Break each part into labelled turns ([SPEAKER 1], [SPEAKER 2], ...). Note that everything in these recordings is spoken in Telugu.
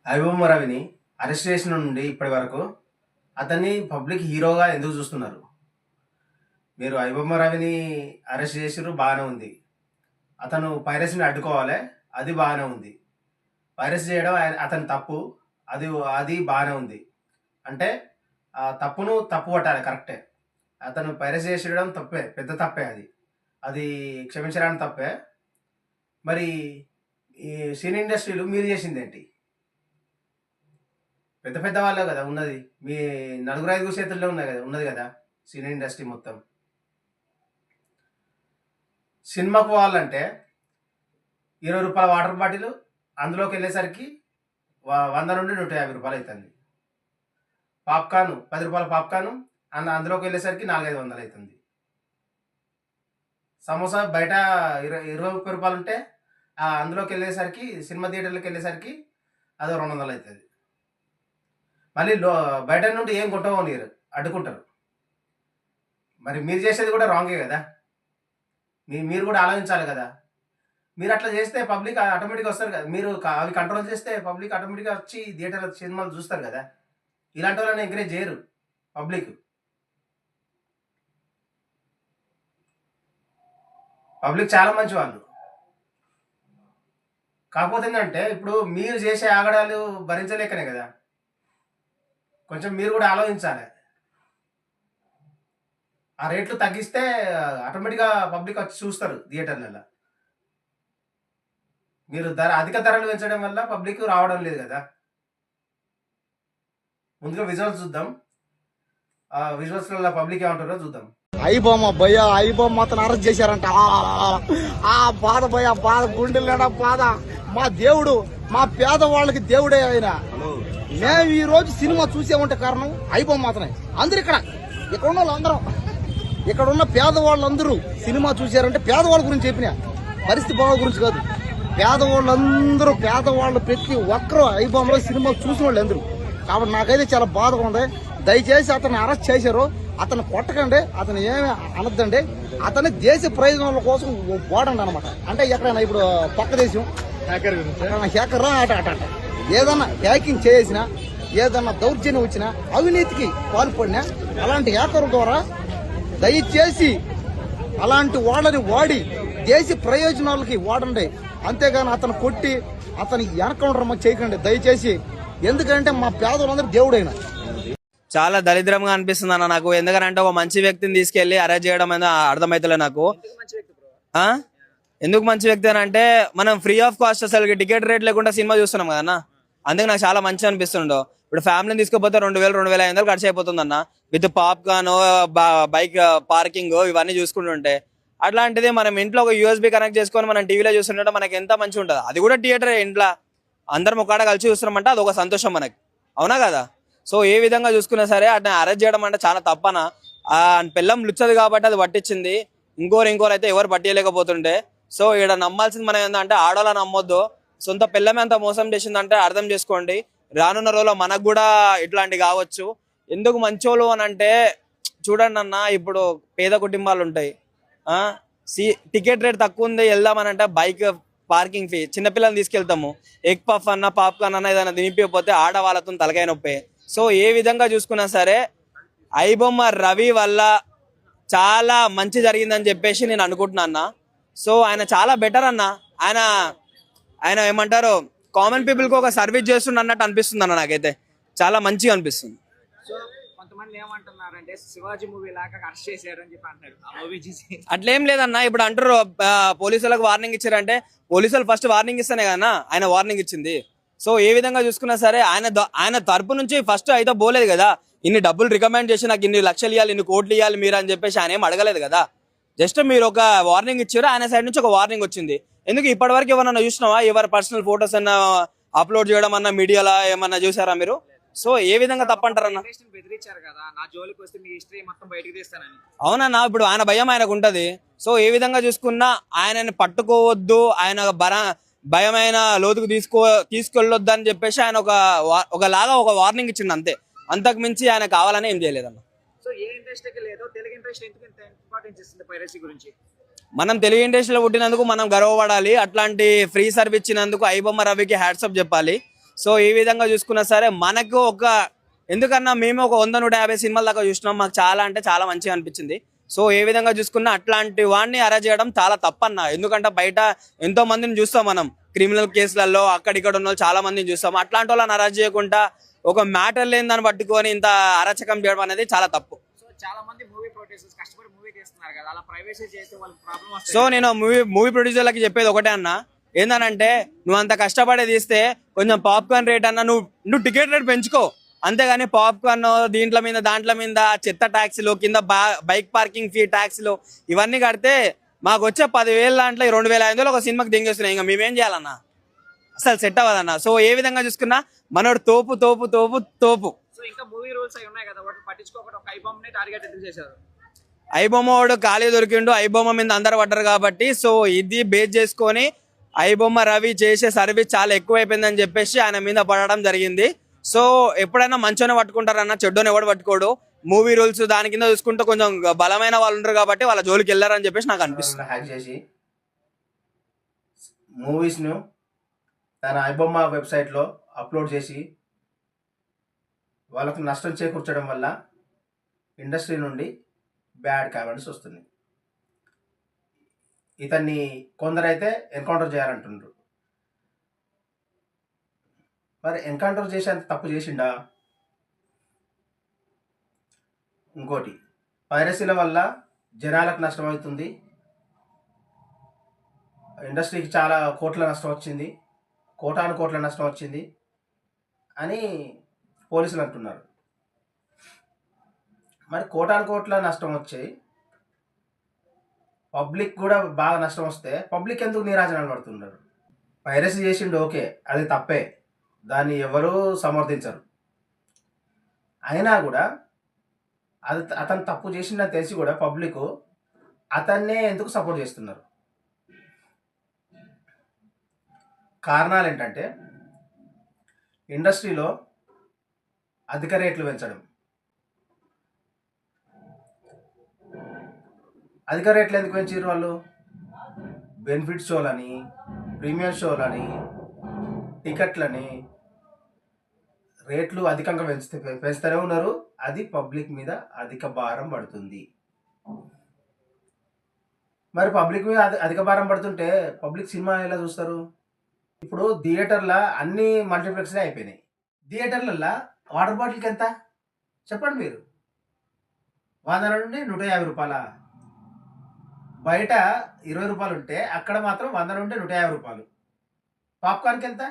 [SPEAKER 1] ఐబొమ్మ రవిని అరెస్ట్ చేసిన నుండి ఇప్పటి వరకు అతన్ని పబ్లిక్ హీరోగా ఎందుకు చూస్తున్నారు? మీరు ఐబొమ్మ రవిని అరెస్ట్ చేసిర్రు, బాగానే ఉంది. అతను పైరసీని అడ్డుకోవాలి, అది బాగానే ఉంది. పైరసీ చేయడం అతని తప్పు, అది అది బాగానే ఉంది. అంటే ఆ తప్పును తప్పు పట్టాలి, కరెక్టే. అతను పైరసీ చేసేయడం తప్పే, పెద్ద తప్పే అది. అది క్షమించడానికి తప్పే. మరి ఈ సినీ ఇండస్ట్రీలో మీరు చేసిందేంటి? పెద్ద పెద్ద వాళ్ళే కదా ఉన్నది. మీ నలుగురు ఐదుగురు చేతుల్లో ఉన్నది కదా సినీ ఇండస్ట్రీ మొత్తం. సినిమాకు పోవాలంటే రూ. 20 వాటర్ బాటిల్, అందులోకి వెళ్ళేసరికి 100 నుండి 150 రూపాయలు అవుతుంది. పాప్కార్న్ రూ. 10 పాప్కార్న్, అందులోకి వెళ్ళేసరికి 400-500 అవుతుంది. సమోసా బయట 20-30 రూపాయలు ఉంటే అందులోకి వెళ్ళేసరికి, సినిమా థియేటర్లోకి వెళ్ళేసరికి అదో 200 అవుతుంది. మళ్ళీ బయట నుండి ఏం కొంటామో నీరు అడ్డుకుంటారు. మరి మీరు చేసేది కూడా రాంగే కదా. మీరు కూడా ఆలోచించాలి కదా. మీరు అట్లా చేస్తే పబ్లిక్ ఆటోమేటిక్గా వస్తారు కదా. మీరు అవి కంట్రోల్ చేస్తే పబ్లిక్ ఆటోమేటిక్గా వచ్చి థియేటర్ సినిమాలు చూస్తారు కదా. ఇలాంటి వాళ్ళని ఎంకరేజ్ చేయరు పబ్లిక్. చాలా మంచి వాళ్ళు. కాకపోతే ఏంటంటే ఇప్పుడు మీరు చేసే ఆగడాలు భరించలేకనే కదా. కొంచెం మీరు కూడా ఆలోచించాలి. ఆ రేట్లు తగ్గిస్తే ఆటోమేటిక్గా పబ్లిక్ వచ్చి చూస్తారు థియేటర్లలో. మీరు అధిక ధరలు పెంచడం వల్ల పబ్లిక్ రావడం లేదు కదా. ముందుగా విజువల్స్ చూద్దాం. ఆ విజువల్స్లో పబ్లిక్ ఏమంటారో చూద్దాం.
[SPEAKER 2] ఐబొమ్మ భయ, ఐబొమ్మ అతను అరెస్ట్ చేశారంట. ఆ బాధ భయ, బాధ గుండెలు బాధ. మా దేవుడు, మా పేదవాళ్ళకి దేవుడే ఆయన. మేము ఈ రోజు సినిమా చూసామంటే కారణం ఐబొమ్మ అతనే. అందరు ఇక్కడ ఉన్న వాళ్ళందరం, ఇక్కడ ఉన్న పేదవాళ్ళందరూ సినిమా చూశారంటే పేదవాళ్ళ గురించి చెప్పిన, పరిస్థితి బాగా గురించి కాదు. పేదవాళ్ళందరూ, పేదవాళ్ళు ప్రతి ఒక్కరూ ఐబొమ్మలో సినిమా చూసిన వాళ్ళు అందరూ. కాబట్టి నాకైతే చాలా బాధగా ఉంది. దయచేసి అతన్ని అరెస్ట్ చేశారు, అతను కొట్టకండి, అతను ఏమి అనద్దండి. అతని దేశ ప్రయోజనాల కోసం వాడండి అనమాట. అంటే ఎక్కడైనా ఇప్పుడు పక్క దేశం హ్యాకర్ అట ఏదన్నా హ్యాకింగ్ చేసినా, ఏదన్నా దౌర్జన్యం వచ్చినా, అవినీతికి పాల్పడినా అలాంటి హ్యాకర్ ద్వారా దయచేసి అలాంటి వాళ్ళని వాడి దేశ ప్రయోజనాలకి వాడండి. అంతేగాని అతను కొట్టి అతని ఎన్కౌంటర్ చేయకండి దయచేసి. ఎందుకంటే మా పేదలందరూ దేవుడైన.
[SPEAKER 3] చాలా దరిద్రంగా అనిపిస్తుంది అన్న నాకు. ఎందుకంటే ఒక మంచి వ్యక్తిని తీసుకెళ్లి అరెస్ట్ చేయడం అనేది అర్థమైతలే నాకు. ఎందుకు మంచి వ్యక్తి అని అంటే, మనం ఫ్రీ ఆఫ్ కాస్ట్ అసలు టికెట్ రేట్ లేకుండా సినిమా చూస్తున్నాం కదన్నా. అందుకు నాకు చాలా మంచి అనిపిస్తుండో. ఇప్పుడు ఫ్యామిలీని తీసుకుపోతే 2000-2500 ఖర్చు అయిపోతుంది అన్న, విత్ పాప్కార్న్, బైక్ పార్కింగ్, ఇవన్నీ చూసుకుంటుంటే. అట్లాంటిది మనం ఇంట్లో ఒక USB కనెక్ట్ చేసుకొని మనం టీవీలో చూస్తుంటే మనకి ఎంత మంచిగా ఉంటుంది. అది కూడా థియేటర్ ఇంట్లో అందరం ఒకడ కలిసి చూస్తున్నామంటే అది ఒక సంతోషం మనకి, అవునా కదా. సో ఏ విధంగా చూసుకున్నా సరే అట్లా అరెస్ట్ చేయడం అంటే చాలా తప్పన. పిల్లం లుచ్చదు కాబట్టి అది పట్టించింది. ఇంకోరు అయితే ఎవరు పట్టియలేకపోతుంటే. సో ఇక్కడ నమ్మాల్సింది మనం ఏంటంటే, ఆడవాళ్ళని నమ్మొద్దు. సొంత పిల్లమే అంత మోసం చేసిందంటే అర్థం చేసుకోండి. రానున్న రోజుల్లో మనకు కూడా ఇట్లాంటి కావచ్చు. ఎందుకు మంచోళ్ళు అని అంటే, చూడండి అన్న, ఇప్పుడు పేద కుటుంబాలు ఉంటాయి, టికెట్ రేట్ తక్కువ ఉంది వెళ్దామని అంటే బైక్ పార్కింగ్ ఫీ, చిన్నపిల్లల్ని తీసుకెళ్తాము, ఎగ్ పఫ్ అన్న పాప్కార్న్ అన్న ఏదైనా తినిపిపోతే ఆడవాళ్ళతో తలకాయ నొప్పి. సో ఏ విధంగా చూసుకున్నా సరే ఐబొమ్మ రవి వల్ల చాలా మంచి జరిగిందని చెప్పేసి నేను అనుకుంటున్నా అన్న. సో ఆయన చాలా బెటర్ అన్న. ఆయన ఏమంటారు, కామన్ పీపుల్ కి ఒక సర్వీస్ చేస్తుండ అన్నట్టు అనిపిస్తుంది అన్న. నాకైతే చాలా మంచిగా అనిపిస్తుంది.
[SPEAKER 4] సో కొంతమంది ఏమంటున్నారంటే శివాజీ మూవీ లాగా అరెస్ట్ చేశారని చెప్పి అంటారు. ఆ మూవీ చూసి
[SPEAKER 3] అట్లేం లేదన్న. ఇప్పుడు అంటారు పోలీసులకు వార్నింగ్ ఇచ్చారంటే, పోలీసులు ఫస్ట్ వార్నింగ్ ఇస్తేనే కదా ఆయన వార్నింగ్ ఇచ్చింది. సో ఏ విధంగా చూసుకున్నా సరే ఆయన తరపు నుంచి ఫస్ట్ అయితే పోలేదు కదా. ఇన్ని డబ్బులు రికమెండ్ చేసి నాకు ఇన్ని లక్షలు ఇవ్వాలి, ఇన్ని కోట్లు ఇవ్వాలి మీరు అని చెప్పేసి ఆయన ఏం అడగలేదు కదా. జస్ట్ మీరు ఒక వార్నింగ్ ఇచ్చారు, ఆయన సైడ్ నుంచి ఒక వార్నింగ్ వచ్చింది. ఎందుకు ఇప్పటివరకు ఎవరన్నా చూసినావా? ఎవరి పర్సనల్ ఫొటోస్ అన్నా అప్లోడ్ చేయడం అన్న మీడియాలో ఏమన్నా చూసారా మీరు? సో ఏ విధంగా తప్పంటారన్న?
[SPEAKER 4] బెదిరించారు కదా, నా జోలికి వస్తే మీ హిస్టరీ మొత్తం బయటకు తీస్తానని.
[SPEAKER 3] అవునన్నా, ఇప్పుడు ఆయన భయం ఆయనకు ఉంటది. సో ఏ విధంగా చూసుకున్నా ఆయనని పట్టుకోవద్దు, ఆయన భయమైన లోతుకు తీసుకెళ్ళొద్దు అని చెప్పేసి ఆయన ఒక వార్నింగ్ ఇచ్చిండు అంతే. అంతకు మించి ఆయన కావాలని ఏం చేయలేదన్న.
[SPEAKER 4] సో ఏ ఇంట్రెస్ట్ లేదో తెలుగు ఇంట్రెస్ట్ ఎందుకు ఇంత ఇంపార్టెన్స్ ఇస్తుంది పైరసీ గురించి?
[SPEAKER 3] మనం తెలుగు ఇండస్ట్రీలో పుట్టినందుకు మనం గర్వపడాలి. అట్లాంటి ఫ్రీ సర్వీస్ ఇచ్చినందుకు ఐబొమ్మ రవికి హ్యాట్సాప్ చెప్పాలి. సో ఈ విధంగా చూసుకున్నా సరే మనకు ఎందుకన్నా మేము ఒక 100-150 సినిమాల దాకా చూసినాం, మాకు చాలా అంటే చాలా మంచిగా అనిపించింది. సో ఏ విధంగా చూసుకున్నా అట్లాంటి వాడిని అరెస్ట్ చేయడం చాలా తప్పన్న. ఎందుకంటే బయట ఎంతో మందిని చూస్తాం మనం, క్రిమినల్ కేసులలో అక్కడిక్కడ ఉన్న చాలా మందిని చూస్తాం. అట్లాంటి వాళ్ళని అరెస్ట్ చేయకుండా ఒక మ్యాటర్ లేని దాన్ని పట్టుకొని ఇంత అరాచకం చేయడం అనేది చాలా తప్పు.
[SPEAKER 4] సో చాలా మంది మూవీ ప్రొడ్యూసర్స్ కష్టపడి మూవీ చేస్తున్నారు కదా, అలా ప్రైవేసీ చేస్తే వాళ్ళకి ప్రాబ్లం
[SPEAKER 3] సో
[SPEAKER 4] వస్తుంది.
[SPEAKER 3] నేను మూవీ ప్రొడ్యూసర్లకి చెప్పేది ఒకటే అన్న, ఏందనంటే నువ్వు అంత కష్టపడి తీస్తే కొంచెం పాప్కార్న్ రేట్ అన్న నువ్వు టికెట్ రేట్ పెంచుకో, అంతేగాని పాప్కార్న్ దాంట్లో మీద చెత్త ట్యాక్సీలు, కింద బైక్ పార్కింగ్ ఫీ ట్యాక్సీలు ఇవన్నీ కడితే మాకు వచ్చే 10,000 దాంట్లో 2,500 ఒక సినిమాకి దింగేస్తున్నాయి. ఇంకా మేమేం చేయాలన్నా, అసలు సెట్ అవ్వదన్న. సో ఏ విధంగా చూసుకున్నా మనోడు తోపు తోపు తోపు తోపు.
[SPEAKER 4] సో ఇంకా మూవీ రూల్స్ అవి ఉన్నాయి కదా, వాటిని పట్టించుకోకుండా ఒక ఐబామ్ ని టార్గెట్ ఎందుకు చేశారు?
[SPEAKER 3] ఐబొమ్మ వాడు ఖాళీ దొరికిండు, ఐబొమ్మ మీద అందరు పడ్డారు కాబట్టి సో ఇది బేస్ చేసుకొని ఐబొమ్మ రవి చేసే సర్వీస్ చాలా ఎక్కువైపోయిందని చెప్పేసి ఆయన మీద పడడం జరిగింది. సో ఎప్పుడైనా మంచోనే పట్టుకుంటారన్న, చెడ్డోని ఎవడు పట్టుకోడు. మూవీ రూల్స్ దాని కింద చూసుకుంటే కొంచెం బలమైన వాళ్ళు ఉంటారు కాబట్టి వాళ్ళ జోలికి వెళ్ళారని చెప్పేసి నాకు అనిపిస్తుంది.
[SPEAKER 1] హ్యాక్ చేసి మూవీస్ను తన ఐబొమ్మ వెబ్సైట్లో అప్లోడ్ చేసి వాళ్ళకు నష్టం చేకూర్చడం వల్ల ఇండస్ట్రీ నుండి బ్యాడ్ కామెంట్స్ వస్తున్నాయి. ఇతన్ని కొందరైతే ఎన్కౌంటర్ చేయాలంటున్నారు. మరి ఎన్కౌంటర్ చేసేంత తప్పు చేసిండా? ఇంకోటి, పైరసీల వల్ల జనాలకు నష్టం అవుతుంది, ఇండస్ట్రీకి చాలా కోట్ల నష్టం వచ్చింది, కోటాను కోట్ల నష్టం వచ్చింది అని పోలీసులు అంటున్నారు. మరి కోటాను కోట్ల నష్టం వచ్చి పబ్లిక్ కూడా బాగా నష్టం వస్తే పబ్లిక్ ఎందుకు నీరాజనాలు పడుతున్నారు? పైరసీ చేసిండు, ఓకే, అది తప్పే, దాన్ని ఎవరూ సమర్థించరు. అయినా కూడా అతను తప్పు చేసిందని తెలిసి కూడా పబ్లిక్ అతన్నే ఎందుకు సపోర్ట్ చేస్తున్నారు? కారణాలు ఏంటంటే ఇండస్ట్రీలో అధిక రేట్లు పెంచడం. అధిక రేట్లు ఎందుకు పెంచారు వాళ్ళు? బెనిఫిట్ షోలని, ప్రీమియం షోలని, టికెట్లని రేట్లు అధికంగా పెంచుతూనే ఉన్నారు. అది పబ్లిక్ మీద అధిక భారం పడుతుంది. మరి పబ్లిక్ మీద అధిక భారం పడుతుంటే పబ్లిక్ సినిమా ఎలా చూస్తారు? ఇప్పుడు థియేటర్లో అన్ని మల్టీప్లెక్స్లే అయిపోయినాయి. థియేటర్లలో వాటర్ బాటిల్కి ఎంత చెప్పండి మీరు? 100 నుండి 150 రూపాయల. బయట 20 రూపాయలు ఉంటే అక్కడ మాత్రం 100 నుండి 150 రూపాయలు. పాప్కార్న్కి ఎంత?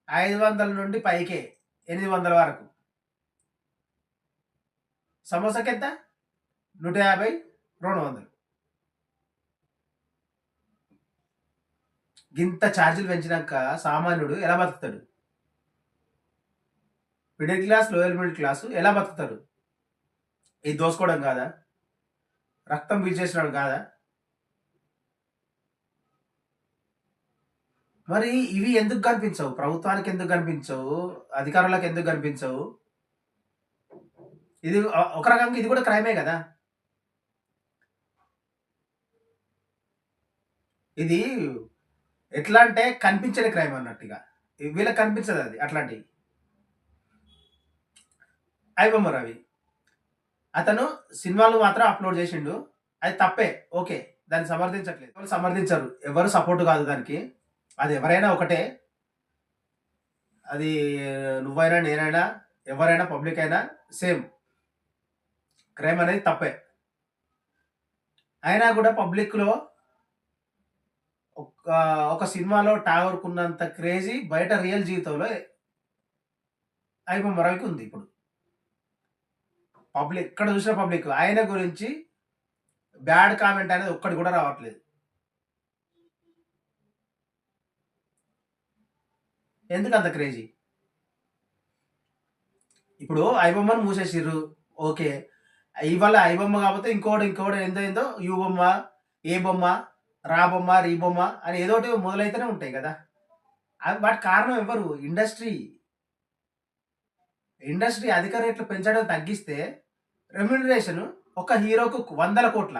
[SPEAKER 1] 500 నుండి పైకే 800 వరకు. సమోసాకి ఎంత? 150, 200. గింత ఛార్జీలు పెంచినాక సామాన్యుడు ఎలా బతుకుతాడు? Middle class, lower middle class ఎలా బతుకుతారు? ఇది దోసుకోవడం కాదా? రక్తం పీల్చేసినాడు కాదా? మరి ఇవి ఎందుకు కనిపించవు? ప్రభుత్వానికి ఎందుకు కనిపించవు? అధికారులకు ఎందుకు కనిపించవు? ఇది ఒక రకంగా ఇది కూడా క్రైమే కదా. ఇది ఎట్లా అంటే కనిపించని క్రైమ్ అన్నట్టుగా, వీళ్ళకి కనిపించదు అది. అట్లాంటివి ఐబొమ్మ రవి అతను సినిమాలు మాత్రం అప్లోడ్ చేసిండు, అది తప్పే, ఓకే, దాన్ని సమర్థించట్లేదు. ఎవరు సమర్థించరు, ఎవరు సపోర్ట్ కాదు దానికి. అది ఎవరైనా ఒకటే, అది నువ్వైనా నేనైనా ఎవరైనా పబ్లిక్ అయినా సేమ్. క్రైమ్ అనేది తప్పే. అయినా కూడా పబ్లిక్లో ఒక సినిమాలో టాగర్కు ఉన్నంత క్రేజీ బయట రియల్ జీవితంలో ఐబొమ్మ రవికి ఉంది. ఇప్పుడు పబ్లిక్ ఎక్కడ చూసిన పబ్లిక్ ఆయన గురించి బ్యాడ్ కామెంట్ అనేది ఒక్కటి కూడా రావట్లేదు. ఎందుకు అంత క్రేజీ? ఇప్పుడు ఐబొమ్మను మూసేసిర్రు, ఓకే, ఇవాళ ఐబొమ్మ కాకపోతే ఇంకోటి ఏందో యూ బొమ్మ, ఏ బొమ్మ, రా బొమ్మ, రీ బొమ్మ అని ఏదోటి మొదలైతేనే ఉంటాయి కదా. వాటి కారణం ఎవరు? ఇండస్ట్రీ అధిక రేట్లు పెంచడం తగ్గిస్తే రెమ్యూనరేషన్ ఒక హీరోకు 100 కోట్ల.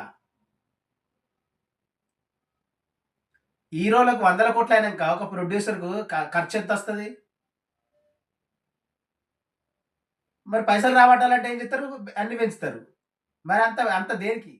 [SPEAKER 1] హీరోలకు 100 కోట్లు అయినాక ఒక ప్రొడ్యూసర్కు ఖర్చు ఎంత వస్తుంది? మరి పైసలు రాబట్టాలంటే ఏం చేస్తారు? అన్ని పెంచుతారు. మరి అంత అంత దేనికి?